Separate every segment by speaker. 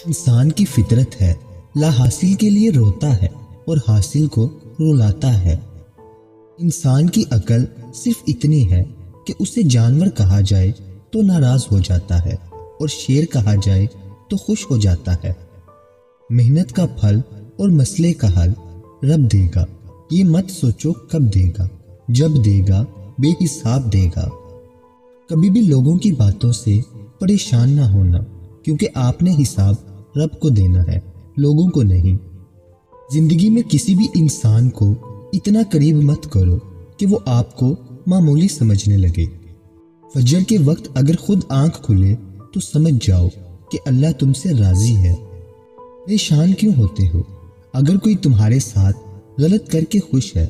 Speaker 1: انسان کی فطرت ہے لا حاصل کے لیے روتا ہے اور حاصل کو رلاتا ہے۔ انسان کی عقل صرف اتنی ہے کہ اسے جانور کہا جائے تو ناراض ہو جاتا ہے اور شیر کہا جائے تو خوش ہو جاتا ہے۔ محنت کا پھل اور مسئلے کا حل رب دے گا، یہ مت سوچو کب دے گا، جب دے گا بے حساب دے گا۔ کبھی بھی لوگوں کی باتوں سے پریشان نہ ہونا، کیونکہ آپ نے حساب رب کو دینا ہے، لوگوں کو نہیں۔ زندگی میں کسی بھی انسان کو اتنا قریب مت کرو کہ وہ آپ کو معمولی سمجھنے لگے۔ فجر کے وقت اگر خود آنکھ کھلے تو سمجھ جاؤ کہ اللہ تم سے راضی ہے۔ پریشان کیوں ہوتے ہو؟ اگر کوئی تمہارے ساتھ غلط کر کے خوش ہے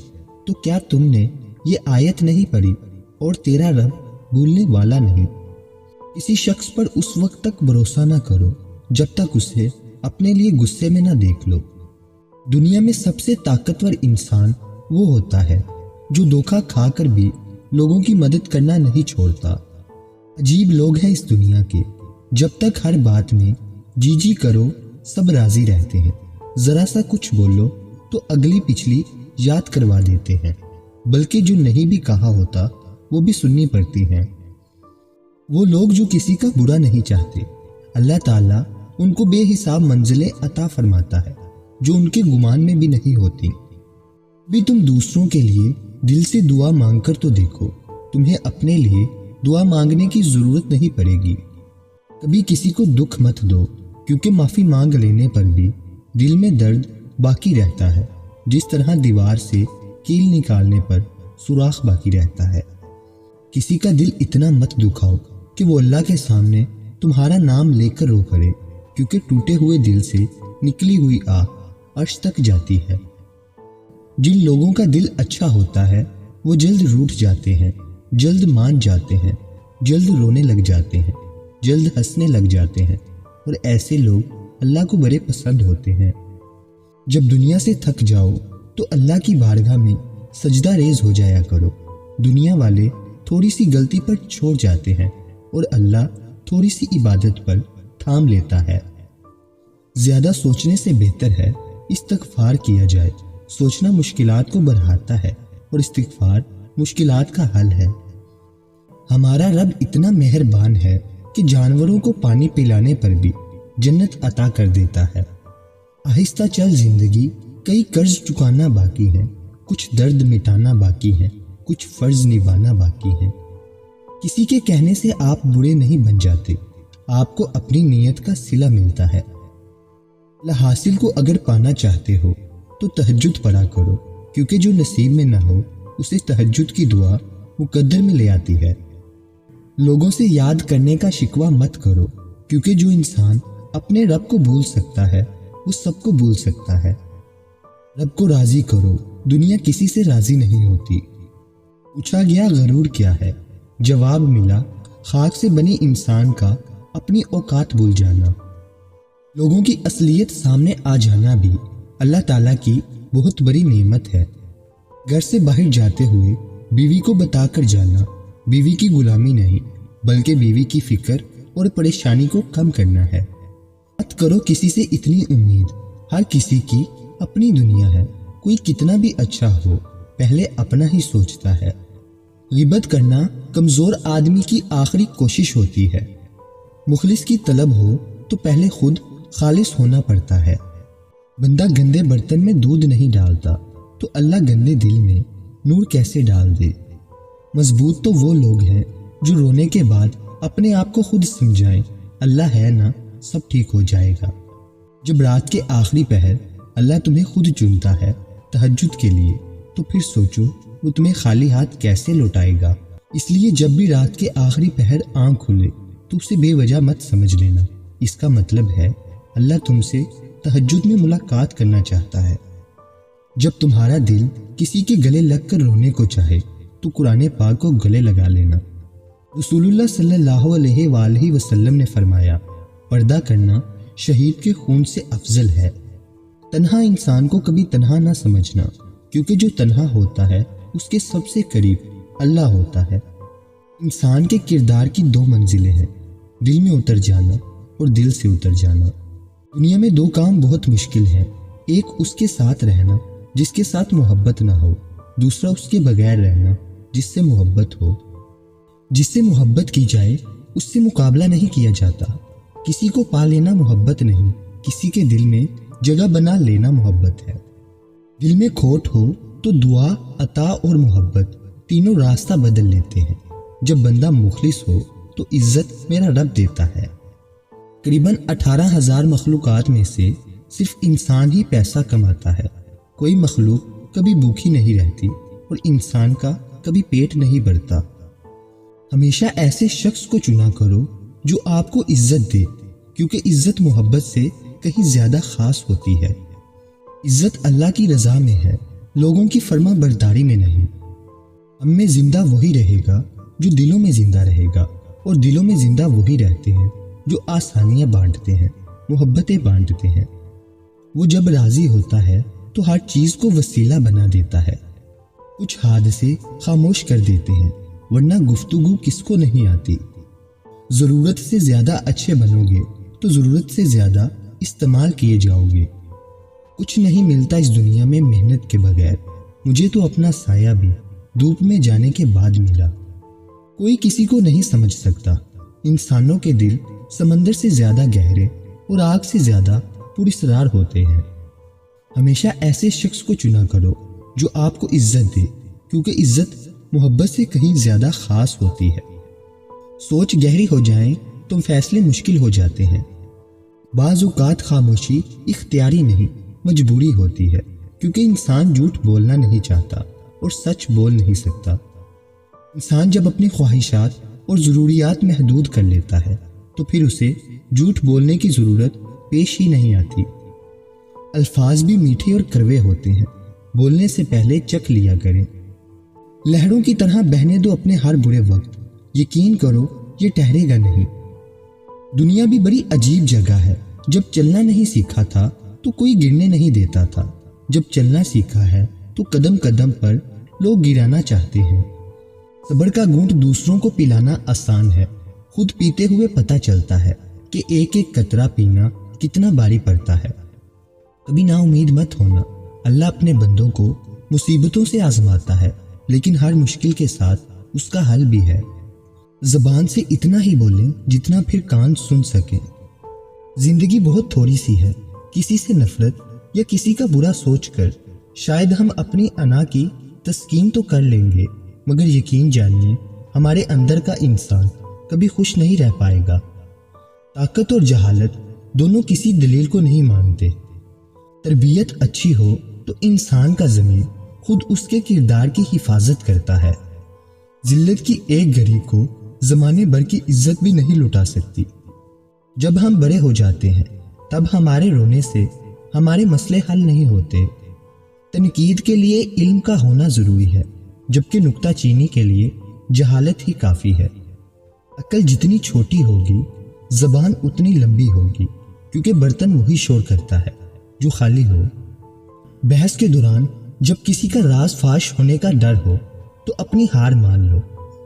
Speaker 1: تو کیا تم نے یہ آیت نہیں پڑھی، اور تیرا رب بھولنے والا نہیں؟ کسی شخص پر اس وقت تک بھروسہ نہ کرو جب تک اسے اپنے لیے غصے میں نہ دیکھ لو۔ دنیا میں سب سے طاقتور انسان وہ ہوتا ہے جو دھوکہ کھا کر بھی لوگوں کی مدد کرنا نہیں چھوڑتا۔ عجیب لوگ ہیں اس دنیا کے، جب تک ہر بات میں جی جی کرو سب راضی رہتے ہیں، ذرا سا کچھ بولو تو اگلی پچھلی یاد کروا دیتے ہیں، بلکہ جو نہیں بھی کہا ہوتا وہ بھی سننی پڑتی ہیں۔ وہ لوگ جو کسی کا برا نہیں چاہتے، اللہ تعالیٰ ان کو بے حساب منزلیں عطا فرماتا ہے جو ان کے گمان میں بھی نہیں ہوتی۔ بھی تم دوسروں کے لیے دل سے دعا مانگ کر تو دیکھو، تمہیں اپنے لیے دعا مانگنے کی ضرورت نہیں پڑے گی۔ کبھی کسی کو دکھ مت دو، کیونکہ معافی مانگ لینے پر بھی دل میں درد باقی رہتا ہے، جس طرح دیوار سے کیل نکالنے پر سوراخ باقی رہتا ہے۔ کسی کا دل اتنا مت دکھاؤ کہ وہ اللہ کے سامنے تمہارا نام لے کر رو کرے، کیونکہ ٹوٹے ہوئے دل سے نکلی ہوئی آہ عرش تک جاتی ہے۔ جن لوگوں کا دل اچھا ہوتا ہے وہ جلد روٹھ جاتے ہیں، جلد مان جاتے ہیں، جلد رونے لگ جاتے ہیں، جلد ہنسنے لگ جاتے ہیں، اور ایسے لوگ اللہ کو بڑے پسند ہوتے ہیں۔ جب دنیا سے تھک جاؤ تو اللہ کی بارگاہ میں سجدہ ریز ہو جایا کرو۔ دنیا والے تھوڑی سی غلطی پر چھوڑ جاتے ہیں اور اللہ تھوڑی سی عبادت پر تھام لیتا ہے۔ زیادہ سوچنے سے بہتر ہے استغفار کیا جائے۔ سوچنا مشکلات کو بڑھاتا ہے اور استغفار مشکلات کا حل ہے۔ ہمارا رب اتنا مہربان ہے کہ جانوروں کو پانی پلانے پر بھی جنت عطا کر دیتا ہے۔ آہستہ چل زندگی، کئی قرض چکانا باقی ہے، کچھ درد مٹانا باقی ہے، کچھ فرض نبھانا باقی ہے۔ کسی کے کہنے سے آپ برے نہیں بن جاتے، آپ کو اپنی نیت کا صلہ ملتا ہے۔ حاصل کو اگر پانا چاہتے ہو تو تہجد پڑھا کرو، کیونکہ جو نصیب میں نہ ہو اسے تہجد کی دعا مقدر میں لے آتی ہے۔ لوگوں سے یاد کرنے کا شکوہ مت کرو، کیونکہ جو انسان اپنے رب کو بھول سکتا ہے وہ سب کو بھول سکتا ہے۔ رب کو راضی کرو، دنیا کسی سے راضی نہیں ہوتی۔ پوچھا گیا غرور کیا ہے؟ جواب ملا خاک سے بنے انسان کا اپنی اوقات بھول جانا۔ لوگوں کی اصلیت سامنے آ جانا بھی اللہ تعالیٰ کی بہت بڑی نعمت ہے۔ گھر سے باہر جاتے ہوئے بیوی کو بتا کر جانا بیوی کی غلامی نہیں، بلکہ بیوی کی فکر اور پریشانی کو کم کرنا ہے۔ مت کرو کسی سے اتنی امید، ہر کسی کی اپنی دنیا ہے۔ کوئی کتنا بھی اچھا ہو پہلے اپنا ہی سوچتا ہے۔ غیبت کرنا کمزور آدمی کی آخری کوشش ہوتی ہے۔ مخلص کی طلب ہو تو پہلے خود خالص ہونا پڑتا ہے۔ بندہ گندے برتن میں دودھ نہیں ڈالتا تو اللہ گندے دل میں نور کیسے ڈال دے۔ مضبوط تو وہ لوگ ہیں جو رونے کے بعد اپنے آپ کو خود سمجھائیں اللہ ہے نا، سب ٹھیک ہو جائے گا۔ جب رات کے آخری پہر اللہ تمہیں خود چنتا ہے تہجد کے لیے، تو پھر سوچو وہ تمہیں خالی ہاتھ کیسے لوٹائے گا۔ اس لیے جب بھی رات کے آخری پہر آنکھ کھلے تو اسے بے وجہ مت سمجھ لینا، اس کا مطلب ہے اللہ تم سے تہجد میں ملاقات کرنا چاہتا ہے۔ جب تمہارا دل کسی کے گلے لگ کر رونے کو چاہے تو قرآن پاک کو گلے لگا لینا۔ رسول اللہ صلی اللہ علیہ وآلہ وسلم نے فرمایا، پردہ کرنا شہید کے خون سے افضل ہے۔ تنہا انسان کو کبھی تنہا نہ سمجھنا، کیونکہ جو تنہا ہوتا ہے اس کے سب سے قریب اللہ ہوتا ہے۔ انسان کے کردار کی دو منزلیں ہیں، دل میں اتر جانا اور دل سے اتر جانا۔ دنیا میں دو کام بہت مشکل ہیں، ایک اس کے ساتھ رہنا جس کے ساتھ محبت نہ ہو، دوسرا اس کے بغیر رہنا جس سے محبت ہو۔ جس سے محبت کی جائے اس سے مقابلہ نہیں کیا جاتا۔ کسی کو پا لینا محبت نہیں، کسی کے دل میں جگہ بنا لینا محبت ہے۔ دل میں کھوٹ ہو تو دعا، عطا اور محبت تینوں راستہ بدل لیتے ہیں۔ جب بندہ مخلص ہو تو عزت میرا رب دیتا ہے۔ تقریباً 18,000 مخلوقات میں سے صرف انسان ہی پیسہ کماتا ہے۔ کوئی مخلوق کبھی بھوکی نہیں رہتی اور انسان کا کبھی پیٹ نہیں بھرتا۔ ہمیشہ ایسے شخص کو چنا کرو جو آپ کو عزت دے، کیونکہ عزت محبت سے کہیں زیادہ خاص ہوتی ہے۔ عزت اللہ کی رضا میں ہے، لوگوں کی فرما برداری میں نہیں۔ ہم میں زندہ وہی رہے گا جو دلوں میں زندہ رہے گا، اور دلوں میں زندہ وہی رہتے ہیں جو آسانیاں بانٹتے ہیں، محبتیں بانٹتے ہیں۔ وہ جب راضی ہوتا ہے تو ہر چیز کو وسیلہ بنا دیتا ہے۔ کچھ حادثے خاموش کر دیتے ہیں، ورنہ گفتگو کس کو نہیں آتی۔ ضرورت سے زیادہ اچھے بنو گے تو ضرورت سے زیادہ استعمال کیے جاؤ گے۔ کچھ نہیں ملتا اس دنیا میں محنت کے بغیر۔ مجھے تو اپنا سایہ بھی دھوپ میں جانے کے بعد ملا۔ کوئی کسی کو نہیں سمجھ سکتا۔ انسانوں کے دل سمندر سے زیادہ گہرے اور آگ سے زیادہ پراسرار ہوتے ہیں۔ ہمیشہ ایسے شخص کو چنا کرو جو آپ کو عزت دے، کیونکہ عزت محبت سے کہیں زیادہ خاص ہوتی ہے۔ سوچ گہری ہو جائیں تو فیصلے مشکل ہو جاتے ہیں۔ بعض اوقات خاموشی اختیاری نہیں، مجبوری ہوتی ہے، کیونکہ انسان جھوٹ بولنا نہیں چاہتا اور سچ بول نہیں سکتا۔ انسان جب اپنی خواہشات اور ضروریات محدود کر لیتا ہے تو پھر اسے جھوٹ بولنے کی ضرورت پیش ہی نہیں آتی۔ الفاظ بھی میٹھے اور کڑوے ہوتے ہیں، بولنے سے پہلے چکھ لیا کریں۔ لہروں کی طرح بہنے دو اپنے ہر برے وقت، یقین کرو یہ ٹھہرے گا نہیں۔ دنیا بھی بڑی عجیب جگہ ہے۔ جب چلنا نہیں سیکھا تھا تو کوئی گرنے نہیں دیتا تھا، جب چلنا سیکھا ہے تو قدم قدم پر لوگ گرانا چاہتے ہیں۔ صبر کا گھونٹ دوسروں کو پلانا آسان ہے، خود پیتے ہوئے پتہ چلتا ہے کہ ایک ایک قطرہ پینا کتنا بھاری پڑتا ہے۔ کبھی نا امید مت ہونا، اللہ اپنے بندوں کو مصیبتوں سے آزماتا ہے، لیکن ہر مشکل کے ساتھ اس کا حل بھی ہے۔ زبان سے اتنا ہی بولیں جتنا پھر کان سن سکیں۔ زندگی بہت تھوڑی سی ہے، کسی سے نفرت یا کسی کا برا سوچ کر شاید ہم اپنی انا کی تسکین تو کر لیں گے، مگر یقین جانیے ہمارے اندر کا انسان کبھی خوش نہیں رہ پائے گا۔ طاقت اور جہالت دونوں کسی دلیل کو نہیں مانتے۔ تربیت اچھی ہو تو انسان کا ضمیر خود اس کے کردار کی حفاظت کرتا ہے۔ ذلت کی ایک گھڑی کو زمانے بھر کی عزت بھی نہیں لٹا سکتی۔ جب ہم بڑے ہو جاتے ہیں تب ہمارے رونے سے ہمارے مسئلے حل نہیں ہوتے۔ تنقید کے لیے علم کا ہونا ضروری ہے، جبکہ نکتہ چینی کے لیے جہالت ہی کافی ہے۔ عقل جتنی چھوٹی ہوگی زبان اتنی لمبی ہوگی، کیونکہ برتن وہی شور کرتا ہے جو خالی ہو۔ بحث کے دوران جب کسی کا راز فاش ہونے کا ڈر ہو تو اپنی ہار مان لو۔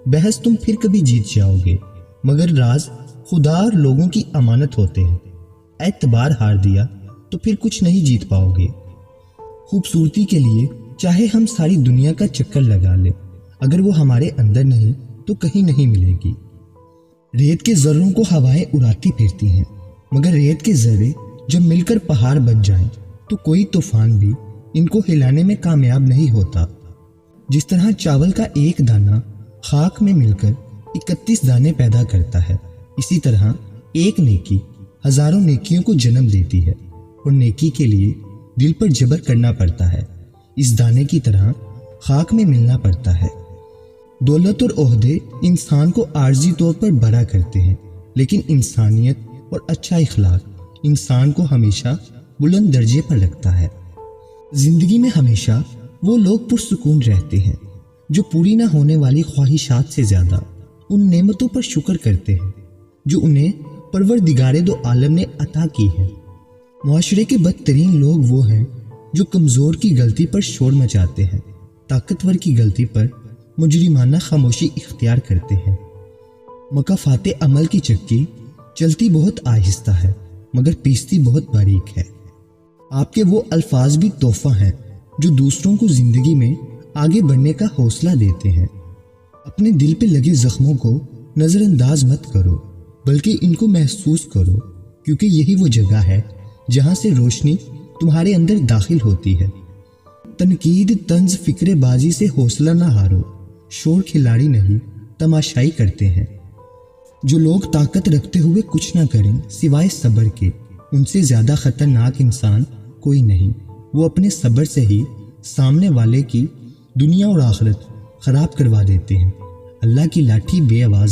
Speaker 1: بحث تم پھر کبھی جیت جاؤ گے، مگر راز خدا اور لوگوں کی امانت ہوتے ہیں۔ اعتبار ہار دیا تو پھر کچھ نہیں جیت پاؤ گے۔ خوبصورتی کے لیے چاہے ہم ساری دنیا کا چکر لگا لیں، اگر وہ ہمارے اندر نہیں تو کہیں نہیں ملے گی۔ ریت کے ذروں کو ہوائیں اڑاتی پھرتی ہیں، مگر ریت کے ذرے جب مل کر پہاڑ بن جائیں تو کوئی طوفان بھی ان کو ہلانے میں کامیاب نہیں ہوتا۔ جس طرح چاول کا ایک دانہ خاک میں مل کر 31 دانے پیدا کرتا ہے، اسی طرح ایک نیکی ہزاروں نیکیوں کو جنم دیتی ہے، اور نیکی کے لیے دل پر جبر کرنا پڑتا ہے، اس دانے کی طرح خاک میں ملنا پڑتا ہے۔ دولت اور عہدے انسان کو عارضی طور پر بڑا کرتے ہیں، لیکن انسانیت اور اچھا اخلاق انسان کو ہمیشہ بلند درجے پر رکھتا ہے۔ زندگی میں ہمیشہ وہ لوگ پرسکون رہتے ہیں جو پوری نہ ہونے والی خواہشات سے زیادہ ان نعمتوں پر شکر کرتے ہیں جو انہیں پروردگار دو عالم نے عطا کی ہے۔ معاشرے کے بدترین لوگ وہ ہیں جو کمزور کی غلطی پر شور مچاتے ہیں، طاقتور کی غلطی پر مجرمانہ خاموشی اختیار کرتے ہیں۔ مکافات عمل کی چکی چلتی بہت آہستہ ہے، مگر پیستی بہت باریک ہے۔ آپ کے وہ الفاظ بھی تحفہ ہیں جو دوسروں کو زندگی میں آگے بڑھنے کا حوصلہ دیتے ہیں۔ اپنے دل پہ لگے زخموں کو نظر انداز مت کرو، بلکہ ان کو محسوس کرو، کیونکہ یہی وہ جگہ ہے جہاں سے روشنی تمہارے اندر داخل ہوتی ہے۔ تنقید، طنز، فکر بازی سے حوصلہ نہ ہارو۔ شور کھلاڑی نہیں، تماشائی کرتے ہیں۔ جو لوگ طاقت رکھتے ہوئے کچھ نہ کریں سوائے صبر کے، ان سے زیادہ خطرناک انسان کوئی نہیں۔ وہ اپنے صبر سے ہی سامنے والے کی دنیا اور آخرت خراب کروا دیتے ہیں۔ اللہ کی لاٹھی بے آواز